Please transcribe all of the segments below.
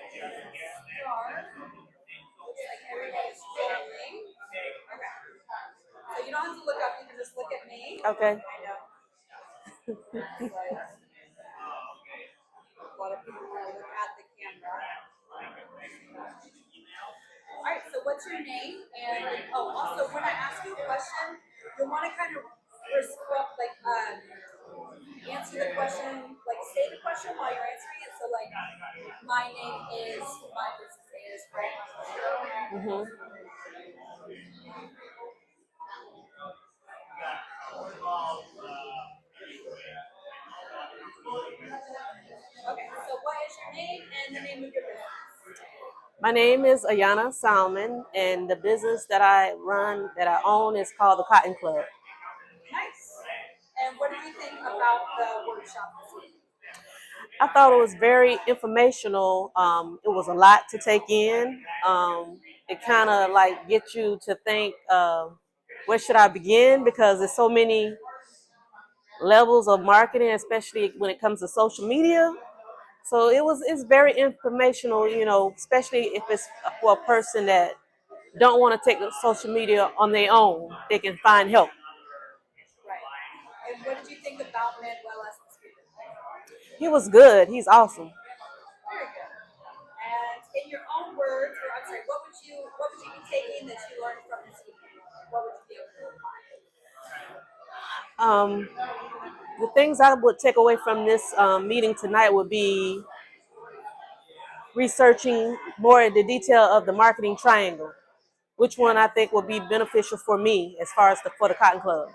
Start. Looks like everybody's rolling. Okay. So you don't have to look up, you can just look at me. Okay. I know. A lot of people want to look at the camera. All right, so what's your name? And also when I ask you a question, you'll want to kind of answer the question, like say the question while you're answering it. So like, my name is, my business is, right? Mm-hmm. Okay, so what is your name and the name of your business? My name is Ayanna Salmon, and the business that I run, that I own, is called the Cotton Club. Nice. And what do you think about the workshop this week? I thought it was very informational. It was a lot to take in. It kind of like gets you to think, where should I begin? Because there's so many levels of marketing, especially when it comes to social media. So it's very informational, especially if it's for a person that don't want to take social media on their own. They can find help. Right. And what did you think about Manuel as the speaker? He was good. He's awesome. Very good. And in your own words, or I'm sorry, what would you be taking that you learned from this evening? What would you be able to apply? Um, the things I would take away from this meeting tonight would be researching more in the detail of the marketing triangle, which one I think will be beneficial for me as far as for the Cotton Club.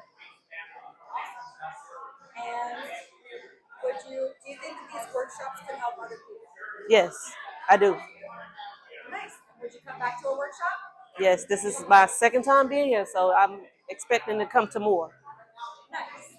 And do you think that these workshops could help other people? Yes, I do. Nice. Would you come back to a workshop? Yes, this is my second time being here, so I'm expecting to come to more. Nice.